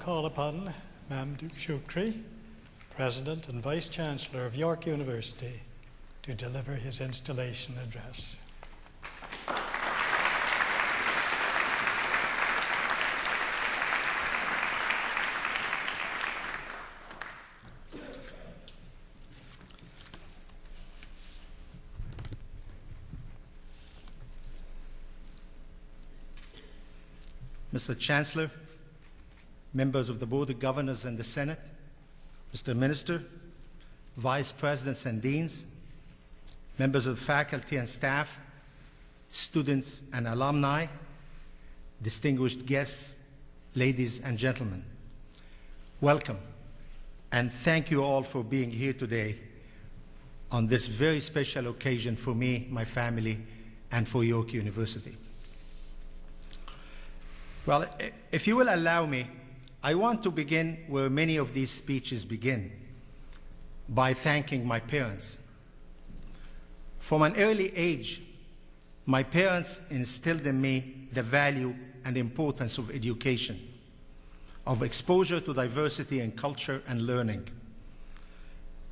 call upon Mamdouh Shoukri, President and Vice-Chancellor of York University, to deliver his installation address. Mr. Chancellor, members of the Board of Governors and the Senate, Mr. Minister, Vice Presidents and Deans, members of faculty and staff, students and alumni, distinguished guests, ladies and gentlemen, welcome, and thank you all for being here today on this very special occasion for me, my family, and for York University. Well, if you will allow me, I want to begin where many of these speeches begin, by thanking my parents. From an early age, my parents instilled in me the value and importance of education, of exposure to diversity in culture and learning.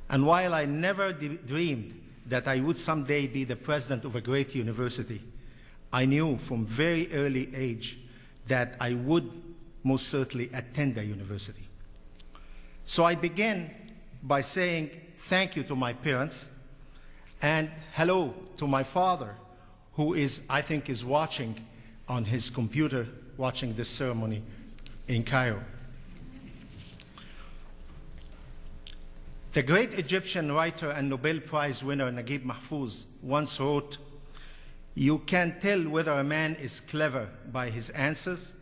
And while I never dreamed that I would someday be the president of a great university, I knew from very early age that I would most certainly attend a university. So I began by saying thank you to my parents and hello to my father, who I think is watching on his computer, watching this ceremony in Cairo. The great Egyptian writer and Nobel Prize winner Naguib Mahfouz once wrote, "You can tell whether a man is clever by his answers.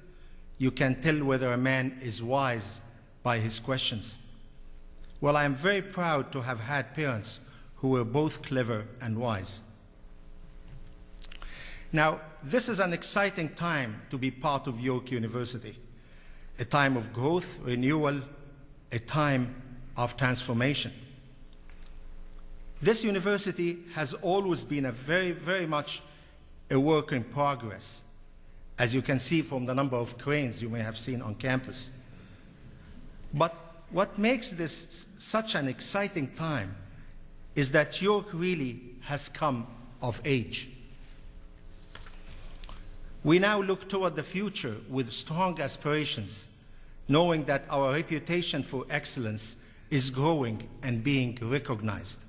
You can tell whether a man is wise by his questions." Well, I am very proud to have had parents who were both clever and wise. Now, this is an exciting time to be part of York University, a time of growth, renewal, a time of transformation. This university has always been a very much a work in progress, as you can see from the number of cranes you may have seen on campus. But what makes this such an exciting time is that York really has come of age. We now look toward the future with strong aspirations, knowing that our reputation for excellence is growing and being recognized.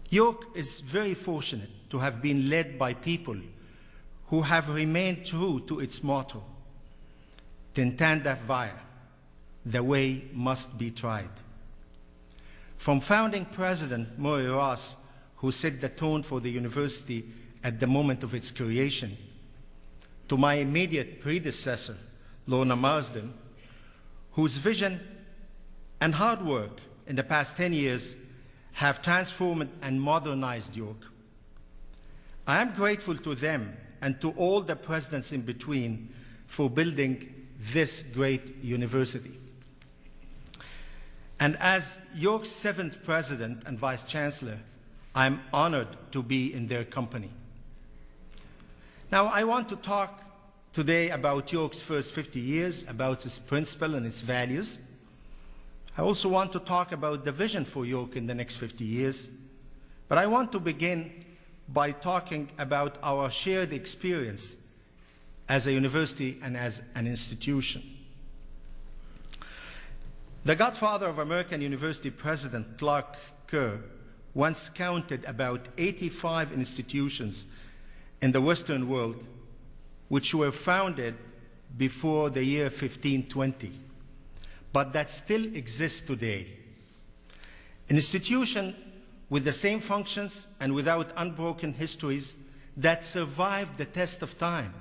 York is very fortunate to have been led by people who have remained true to its motto, Tintanda Vaya, the way must be tried. From founding President Murray Ross, who set the tone for the university at the moment of its creation, to my immediate predecessor, Lorna Marsden, whose vision and hard work in the past 10 years have transformed and modernized York. I am grateful to them and to all the presidents in between for building this great university. And as York's 7th president and vice-chancellor, I am honored to be in their company. Now, I want to talk today about York's first 50 years, about its principles and its values. I also want to talk about the vision for York in the next 50 years. But I want to begin by talking about our shared experience as a university and as an institution. The godfather of American University President Clark Kerr once counted about 85 institutions in the Western world which were founded before the year 1520, but that still exists today. An institution with the same functions and without unbroken histories that survived the test of time.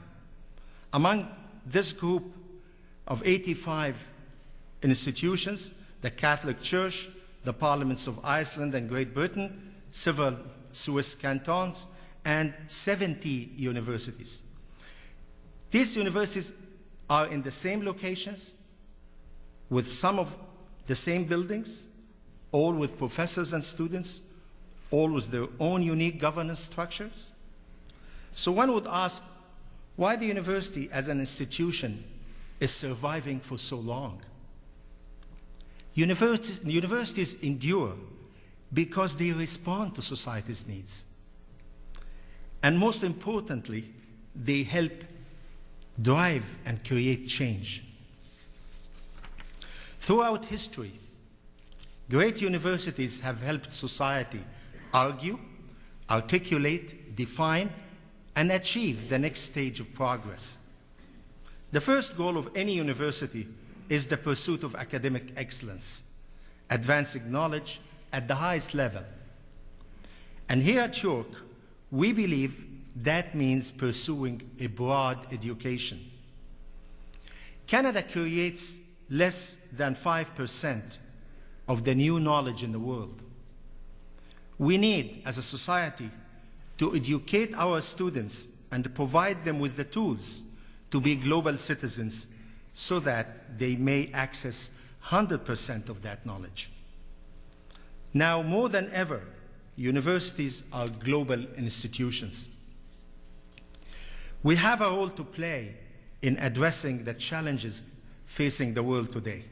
Among this group of 85 institutions, the Catholic Church, the parliaments of Iceland and Great Britain, several Swiss cantons, and 70 universities. These universities are in the same locations, with some of the same buildings, all with professors and students, all with their own unique governance structures. So one would ask, why the university as an institution is surviving for so long. Universities endure because they respond to society's needs. And most importantly, they help drive and create change. Throughout history, great universities have helped society argue, articulate, define, and achieve the next stage of progress. The first goal of any university is the pursuit of academic excellence, advancing knowledge at the highest level. And here at York, we believe that means pursuing a broad education. Canada creates less than 5% of the new knowledge in the world. We need, as a society, to educate our students and provide them with the tools to be global citizens so that they may access 100% of that knowledge. Now, more than ever, universities are global institutions. We have a role to play in addressing the challenges facing the world today.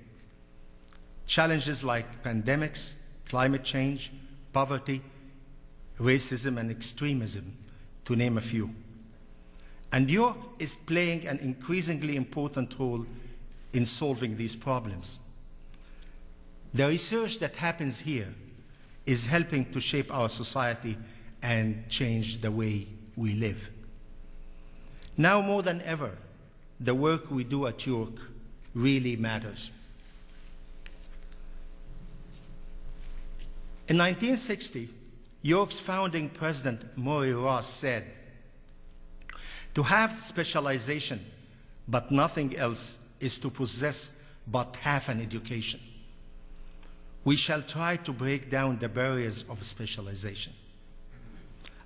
Challenges like pandemics, climate change, poverty, racism, and extremism, to name a few. And York is playing an increasingly important role in solving these problems. The research that happens here is helping to shape our society and change the way we live. Now more than ever, the work we do at York really matters. In 1960, York's founding president, Murray Ross, said, "To have specialization, but nothing else, is to possess but half an education. We shall try to break down the barriers of specialization."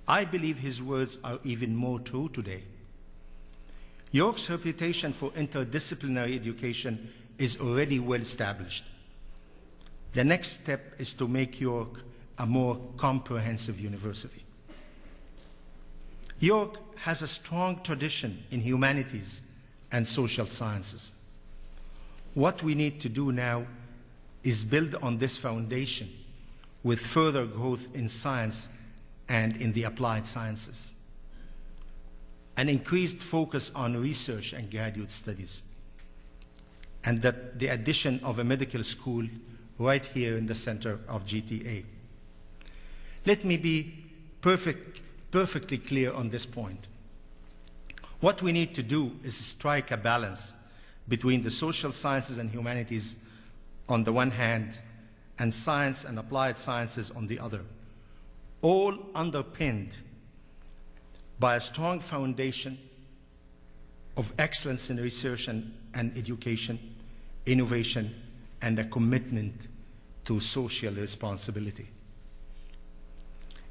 I believe his words are even more true today. York's reputation for interdisciplinary education is already well established. The next step is to make York a more comprehensive university. York has a strong tradition in humanities and social sciences. What we need to do now is build on this foundation with further growth in science and in the applied sciences, an increased focus on research and graduate studies, and the addition of a medical school right here in the center of GTA. Let me be perfectly clear on this point. What we need to do is strike a balance between the social sciences and humanities on the one hand, and science and applied sciences on the other, all underpinned by a strong foundation of excellence in research and education, innovation, and a commitment to social responsibility.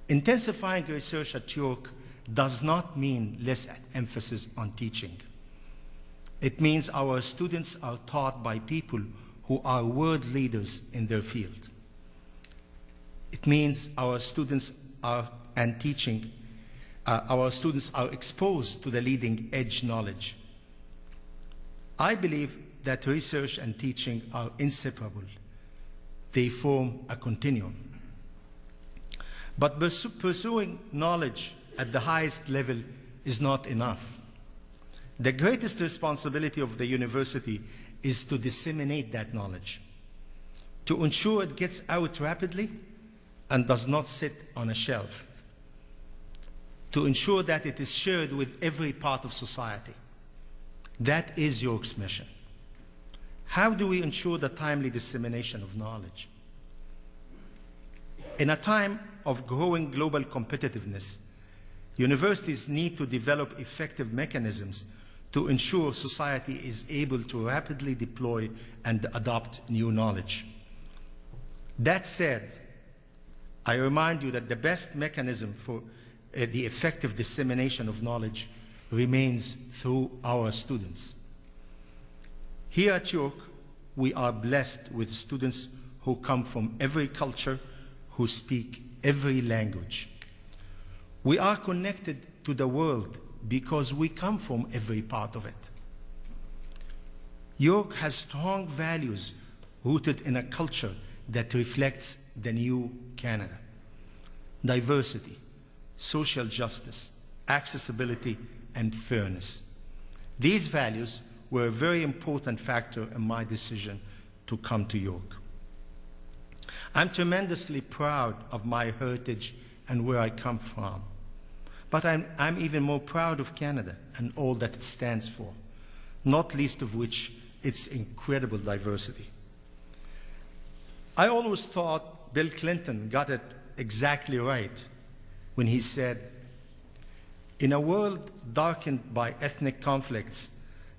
Intensifying research at York does not mean less emphasis on teaching. It means our students are taught by people who are world leaders in their field. It means our students are exposed to the leading edge knowledge. I believe that research and teaching are inseparable. They form a continuum. But pursuing knowledge at the highest level is not enough. The greatest responsibility of the university is to disseminate that knowledge, to ensure it gets out rapidly and does not sit on a shelf, to ensure that it is shared with every part of society. That is York's mission. How do we ensure the timely dissemination of knowledge? In a time of growing global competitiveness, universities need to develop effective mechanisms to ensure society is able to rapidly deploy and adopt new knowledge. That said, I remind you that the best mechanism for the effective dissemination of knowledge remains through our students. Here at York, we are blessed with students who come from every culture, who speak every language. We are connected to the world because we come from every part of it. York has strong values rooted in a culture that reflects the new Canada. Diversity, social justice, accessibility, and fairness. These values were a very important factor in my decision to come to York. I'm tremendously proud of my heritage and where I come from. But I'm even more proud of Canada and all that it stands for, not least of which its incredible diversity. I always thought Bill Clinton got it exactly right when he said, "In a world darkened by ethnic conflicts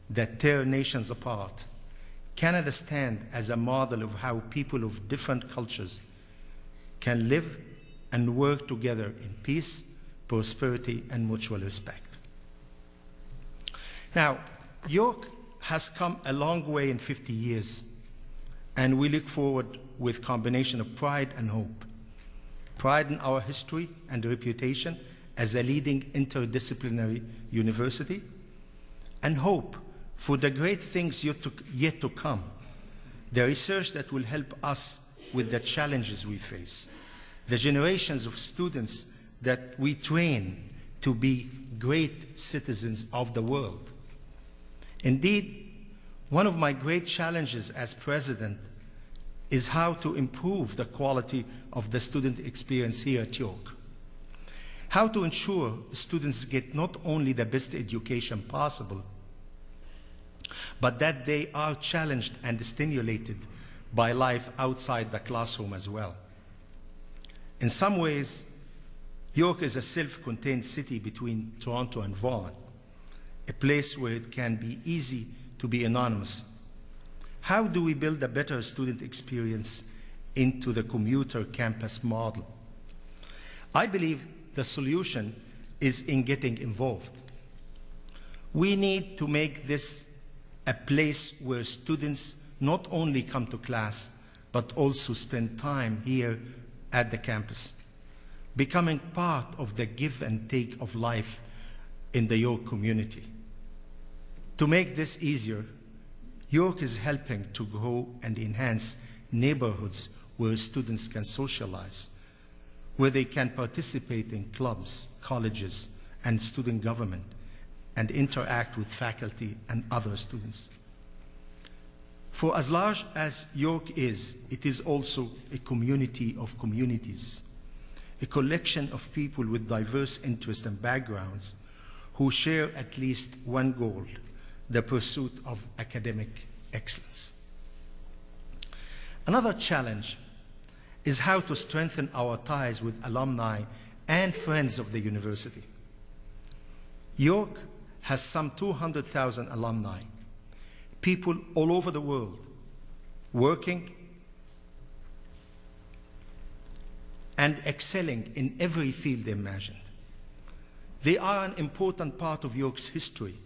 that tear nations apart, Canada stands as a model of how people of different cultures can live and work together in peace, prosperity, and mutual respect." Now, York has come a long way in 50 years, and we look forward with a combination of pride and hope. Pride in our history and reputation as a leading interdisciplinary university, and hope for the great things yet to come, the research that will help us with the challenges we face, the generations of students that we train to be great citizens of the world. Indeed, one of my great challenges as president is how to improve the quality of the student experience here at York. How to ensure students get not only the best education possible, but that they are challenged and stimulated by life outside the classroom as well. In some ways, York is a self-contained city between Toronto and Vaughan, a place where it can be easy to be anonymous. How do we build a better student experience into the commuter campus model? I believe the solution is in getting involved. We need to make this a place where students not only come to class, but also spend time here at the campus, becoming part of the give and take of life in the York community. To make this easier, York is helping to grow and enhance neighborhoods where students can socialize, where they can participate in clubs, colleges, and student government, and interact with faculty and other students. For as large as York is, it is also a community of communities, a collection of people with diverse interests and backgrounds who share at least one goal: the pursuit of academic excellence. Another challenge is how to strengthen our ties with alumni and friends of the university. York has some 200,000 alumni, people all over the world, working and excelling in every field imagined. They are an important part of York's history,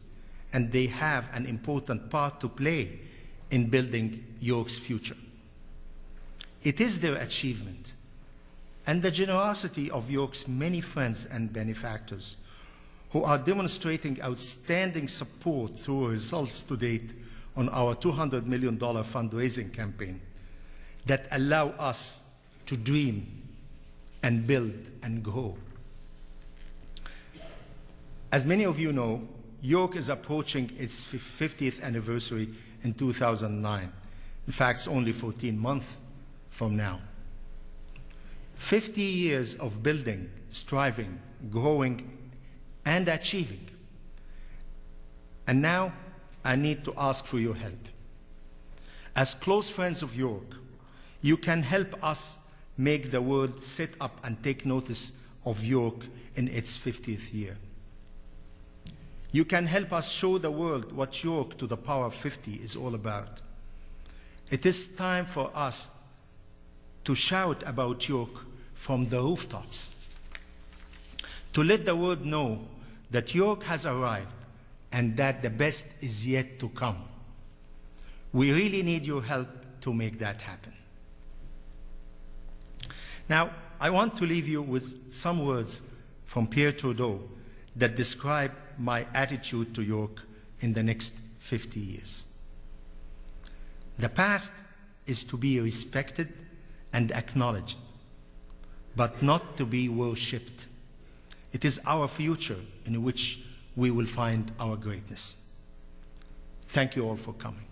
and they have an important part to play in building York's future. It is their achievement and the generosity of York's many friends and benefactors who are demonstrating outstanding support through results to date on our $200 million fundraising campaign that allow us to dream and build and grow. As many of you know, York is approaching its 50th anniversary in 2009. In fact, it's only 14 months from now. 50 years of building, striving, growing, and achieving. And now I need to ask for your help. As close friends of York, you can help us make the world sit up and take notice of York in its 50th year. You can help us show the world what York to the power of 50 is all about. It is time for us to shout about York from the rooftops, to let the world know that York has arrived and that the best is yet to come. We really need your help to make that happen. Now, I want to leave you with some words from Pierre Trudeau that describe my attitude to York in the next 50 years. The past is to be respected and acknowledged, but not to be worshipped. It is our future in which we will find our greatness. Thank you all for coming.